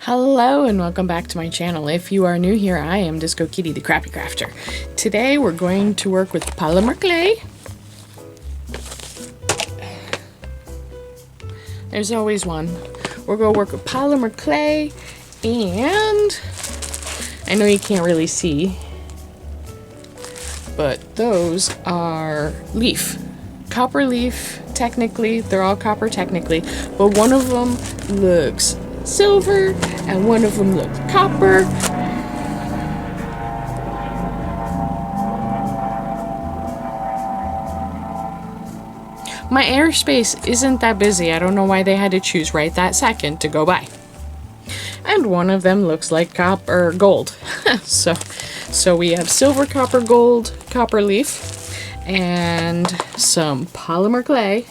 Hello and welcome back to my channel. If you are new here, I am Disco Kitty, the Crappy Crafter. Today we're going to work with polymer clay. There's always one. We're going to work with polymer clay, and I know you can't really see, but those are leaf. Copper leaf, technically. They're all copper technically, but one of them looks silver and one of them looks copper. My airspace isn't that busy. I don't know why they had to choose right that second to go by. And one of them looks like copper gold. so we have silver, copper, gold, copper leaf, and some polymer clay.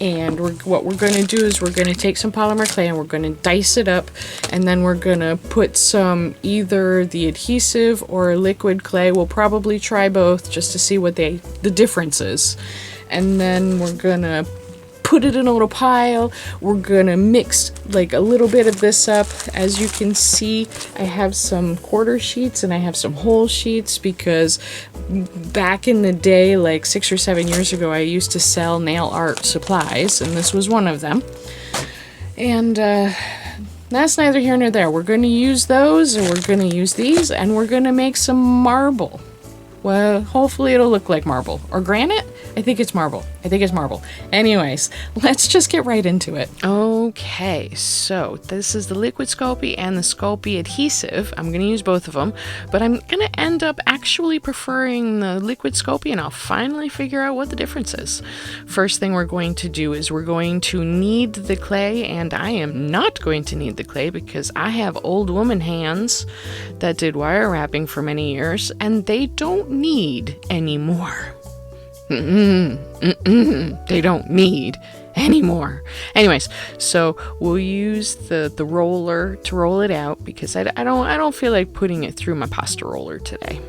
And what we're going to do is we're going to take some polymer clay and we're going to dice it up, and then we're going to put some either the adhesive or liquid clay. We'll probably try both just to see what the difference is. And then we're going to put it in a little pile. We're going to mix like a little bit of this up. As you can see, I have some quarter sheets and I have some whole sheets because back in the day, like 6 or 7 years ago, I used to sell nail art supplies, and this was one of them. And that's neither here nor there. We're going to use those, and we're going to use these, and we're going to make some marble. Well, hopefully it'll look like marble. Or granite? I think it's marble. Anyways, let's just get right into it. Okay, so this is the liquid Sculpey and the Sculpey adhesive. I'm going to use both of them, but I'm going to end up actually preferring the liquid Sculpey, and I'll finally figure out what the difference is. First thing we're going to do is we're going to knead the clay, and I am not going to knead the clay because I have old woman hands that did wire wrapping for many years, and they don't need anymore. They don't need anymore. Anyways, so we'll use the roller to roll it out because I don't feel like putting it through my pasta roller today.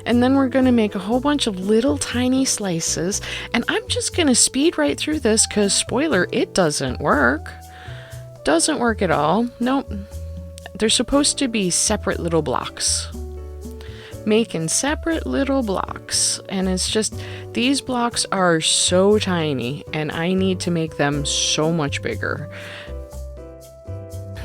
And then we're going to make a whole bunch of little tiny slices, and I'm just going to speed right through this because, spoiler, it doesn't work. Doesn't work at all. Nope. They're supposed to be separate little blocks. Making separate little blocks, and it's just these blocks are so tiny and I need to make them so much bigger.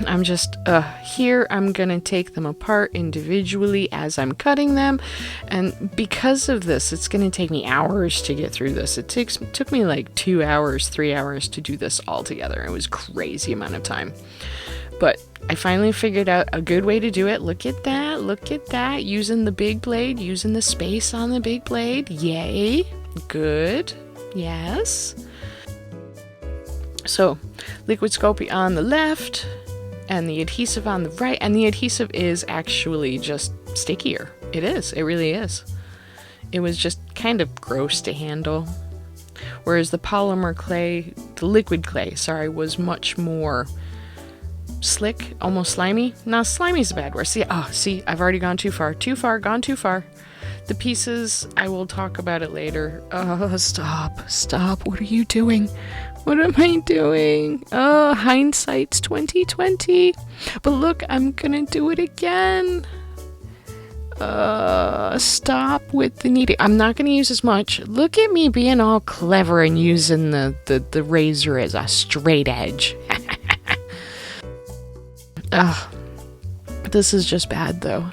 I'm just here I'm gonna take them apart individually as I'm cutting them, and because of this it's gonna take me hours to get through this. It took me like 2 hours, 3 hours to do this all together. It was a crazy amount of time, but I finally figured out a good way to do it. Look at that, using the big blade, using the space on the big blade. Yay, good, yes. So, liquid Sculpey on the left, and the adhesive on the right, and the adhesive is actually just stickier. It is, it really is. It was just kind of gross to handle. Whereas the polymer clay, the liquid clay, sorry, was much more slick, almost slimy. No, slimy is a bad word. See, I've already gone too far. Gone too far. The pieces, I will talk about it later. Stop. What are you doing? What am I doing? Oh, hindsight's 2020. But look, I'm gonna do it again. Stop with the kneading. I'm not gonna use as much. Look at me being all clever and using the razor as a straight edge. This is just bad though.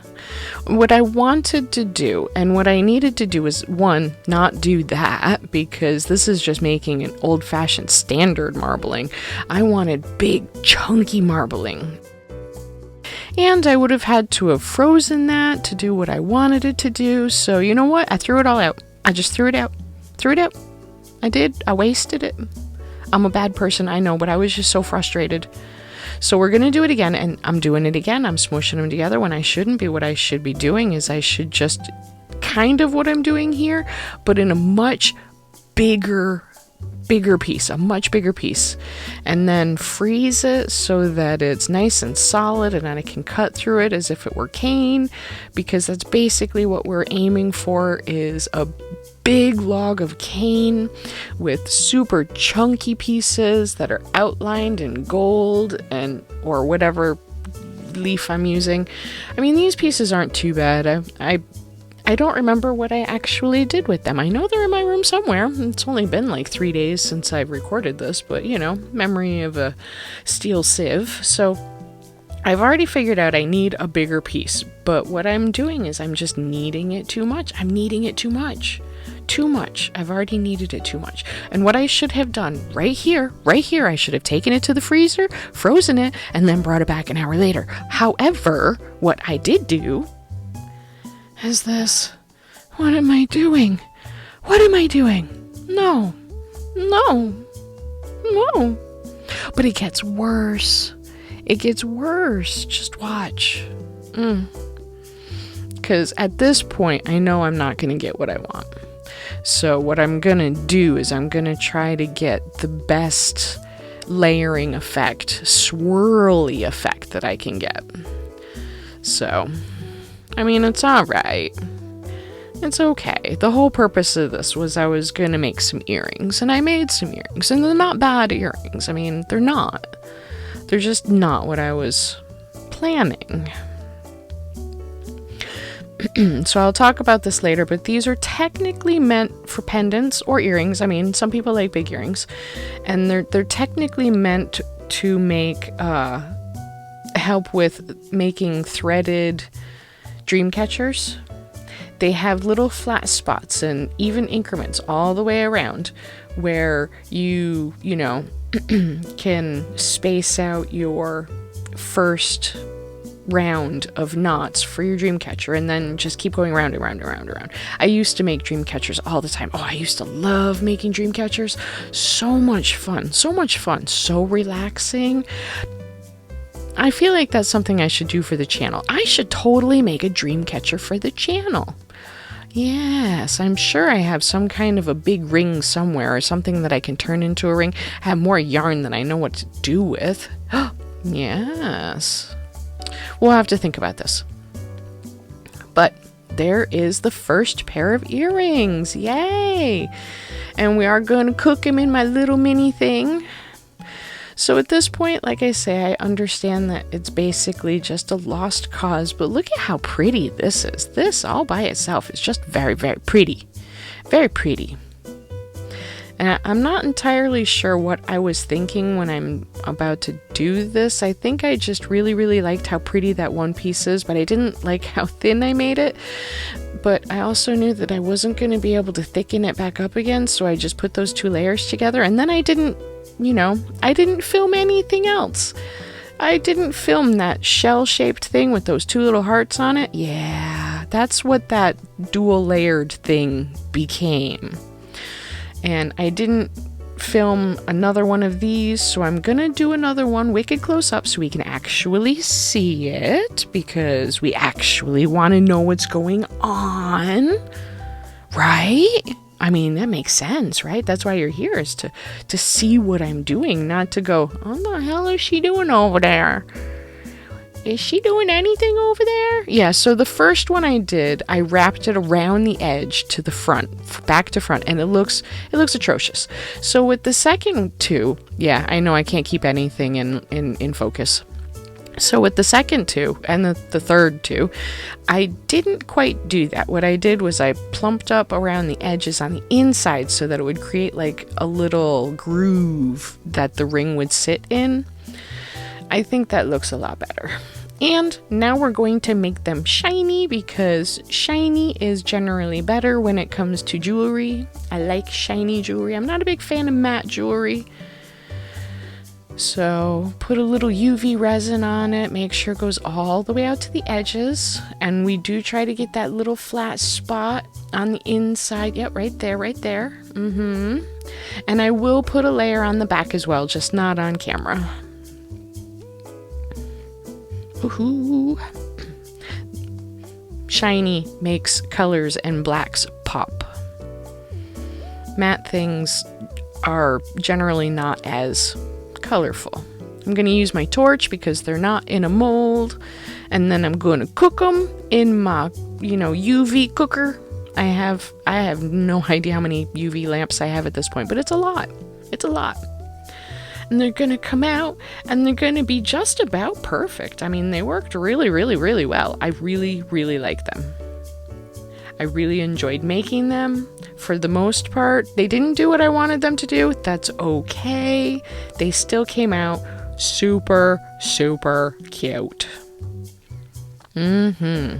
What I wanted to do and what I needed to do is, one, not do that because this is just making an old-fashioned standard marbling. I wanted big chunky marbling. And I would have had to have frozen that to do what I wanted it to do. So you know what? I threw it all out. I just threw it out. I did. I wasted it. I'm a bad person, I know, but I was just so frustrated. So we're going to do it again, and I'm doing it again. I'm smushing them together when I shouldn't be. What I should be doing is I should just kind of what I'm doing here, but in a much bigger piece, a much bigger piece, and then freeze it so that it's nice and solid and then I can cut through it as if it were cane, because that's basically what we're aiming for, is a big log of cane with super chunky pieces that are outlined in gold and or whatever leaf I'm using. I mean, these pieces aren't too bad. I don't remember what I actually did with them. I know they're in my room somewhere. It's only been like 3 days since I've recorded this, but you know, memory of a steel sieve. So I've already figured out I need a bigger piece, but what I'm doing is I'm just kneading it too much. I'm kneading it too much. Too much. I've already kneaded it too much. And what I should have done right here, I should have taken it to the freezer, frozen it, and then brought it back an hour later. However, what I did do is this. What am I doing? What am I doing? No. But it gets worse. It gets worse. Just watch. Because at this point, I know I'm not going to get what I want. So what I'm going to do is I'm going to try to get the best layering effect, swirly effect that I can get. So, I mean, it's alright. It's okay. The whole purpose of this was I was going to make some earrings, and I made some earrings, and they're not bad earrings. I mean, they're not. They're just not what I was planning. So I'll talk about this later, but these are technically meant for pendants or earrings. I mean, some people like big earrings, and they're technically meant to make help with making threaded dream catchers. They have little flat spots and even increments all the way around where you know, can space out your first round of knots for your dream catcher and then just keep going round and round and round and round. I used to make dream catchers all the time. Oh, I used to love making dream catchers. So much fun, so relaxing. I feel like that's something I should do for the channel. I should totally make a dream catcher for the channel. Yes, I'm sure I have some kind of a big ring somewhere or something that I can turn into a ring. I have more yarn than I know what to do with. Yes. We'll have to think about this. But there is the first pair of earrings. Yay! And we are going to cook them in my little mini thing. So at this point, like I say, I understand that it's basically just a lost cause, but look at how pretty this is. This all by itself is just very, very pretty. Very pretty. And I'm not entirely sure what I was thinking when I'm about to do this. I think I just really, really liked how pretty that one piece is, but I didn't like how thin I made it. But I also knew that I wasn't going to be able to thicken it back up again, so I just put those two layers together, and then I didn't film anything else. I didn't film that shell-shaped thing with those two little hearts on it. Yeah, that's what that dual-layered thing became. And I didn't film another one of these, so I'm gonna do another one wicked close up so we can actually see it, because we actually want to know what's going on, right? I mean, that makes sense, right? That's why you're here, is to see what I'm doing, not to go, what the hell is she doing over there? Is she doing anything over there? Yeah, so the first one I did, I wrapped it around the edge to the front, back to front, and it looks atrocious. So with the second two, yeah, I know I can't keep anything in focus. So with the second two and the third two, I didn't quite do that. What I did was I plumped up around the edges on the inside so that it would create like a little groove that the ring would sit in. I think that looks a lot better. And now we're going to make them shiny, because shiny is generally better when it comes to jewelry. I like shiny jewelry. I'm not a big fan of matte jewelry. So put a little UV resin on it, make sure it goes all the way out to the edges, and we do try to get that little flat spot on the inside. Yep, right there. And I will put a layer on the back as well, just not on camera. Woohoo! Shiny makes colors and blacks pop. Matte things are generally not as colorful. I'm going to use my torch because they're not in a mold, and then I'm going to cook them in my, UV cooker. I have no idea how many UV lamps I have at this point, but it's a lot. and they're gonna come out and they're gonna be just about perfect. I mean, they worked really, really, really well. I really, really like them. I really enjoyed making them. For the most part, they didn't do what I wanted them to do. That's okay. They still came out super, super cute. And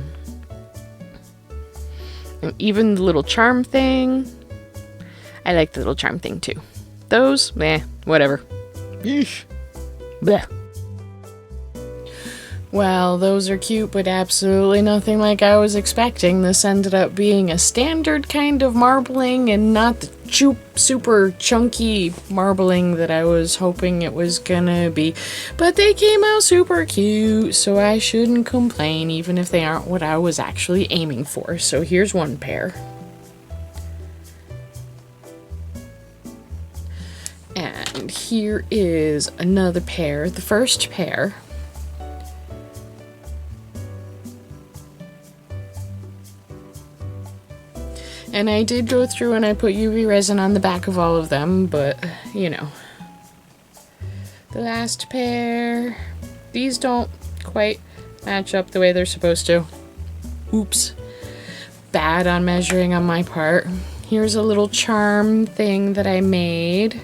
even the little charm thing. I like the little charm thing too. Those, whatever. Yeesh. Blech. Well, those are cute, but absolutely nothing like I was expecting. This ended up being a standard kind of marbling and not the super chunky marbling that I was hoping it was gonna be. But they came out super cute, so I shouldn't complain, even if they aren't what I was actually aiming for. So here's one pair. And here is another pair, the first pair. And I did go through and I put UV resin on the back of all of them, but, you know. The last pair, these don't quite match up the way they're supposed to. Oops. Bad on measuring on my part. Here's a little charm thing that I made.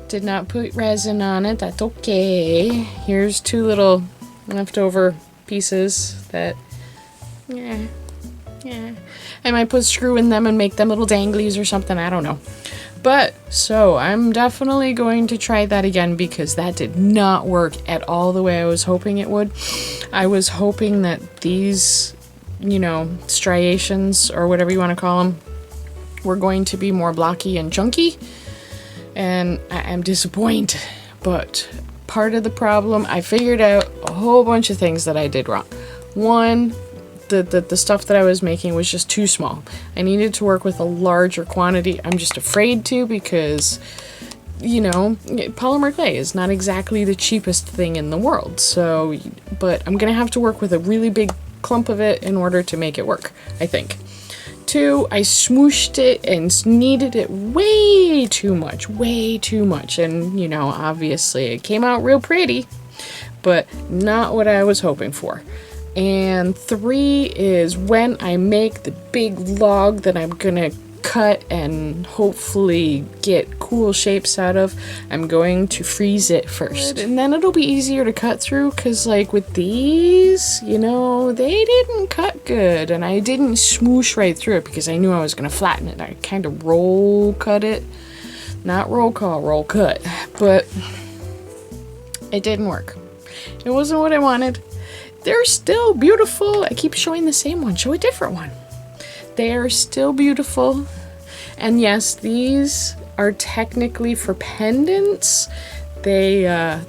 Did not put resin on it, that's okay. Here's two little leftover pieces that, yeah. I might put screw in them and make them little danglies or something, I don't know. But, so, I'm definitely going to try that again because that did not work at all the way I was hoping it would. I was hoping that these, you know, striations, or whatever you want to call them, were going to be more blocky and chunky. And I am disappointed. But part of the problem, I figured out a whole bunch of things that I did wrong. One, the stuff that I was making was just too small. I needed to work with a larger quantity. I'm just afraid to because, you know, polymer clay is not exactly the cheapest thing in the world. So, but I'm gonna have to work with a really big clump of it in order to make it work, I think. Two, I smooshed it and kneaded it way too much. And, you know, obviously it came out real pretty, but not what I was hoping for. And three is when I make the big log that I'm gonna cut and hopefully get cool shapes out of, I'm going to freeze it first. And then it'll be easier to cut through because, like, with these, you know, they didn't cut good. And I didn't smoosh right through it because I knew I was gonna flatten it. I kind of roll cut it. Not roll call, roll cut. But it didn't work. It wasn't what I wanted. They're still beautiful. I keep showing the same one. Show a different one. They are still beautiful. And yes, these are technically for pendants. They're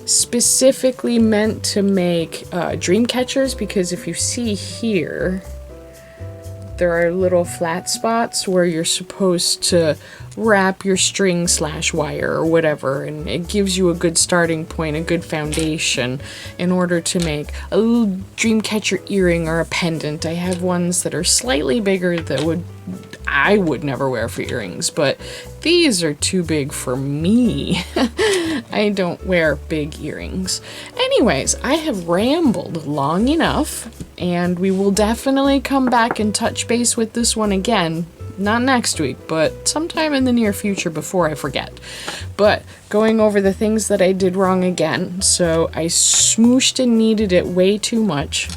specifically meant to make dream catchers because if you see here, there are little flat spots where you're supposed to wrap your string / wire or whatever, and it gives you a good starting point, a good foundation in order to make a little dream catcher earring or a pendant. I have ones that are slightly bigger that I would never wear for earrings, but these are too big for me. I don't wear big earrings. Anyways, I have rambled long enough, and we will definitely come back and touch base with this one again. Not next week, but sometime in the near future before I forget. But going over the things that I did wrong again. So I smooshed and kneaded it way too much.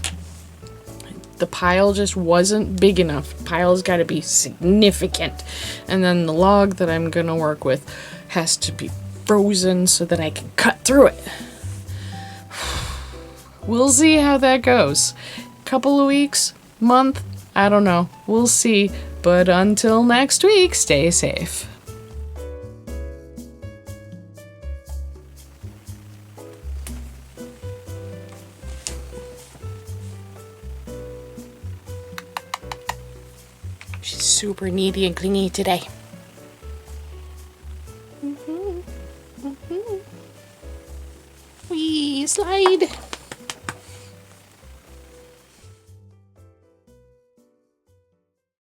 The pile just wasn't big enough. Pile's got to be significant. And then the log that I'm going to work with has to be frozen so that I can cut through it. We'll see how that goes. Couple of weeks, month, I don't know. We'll see. But until next week, stay safe. She's super needy and clingy today. Wee slide.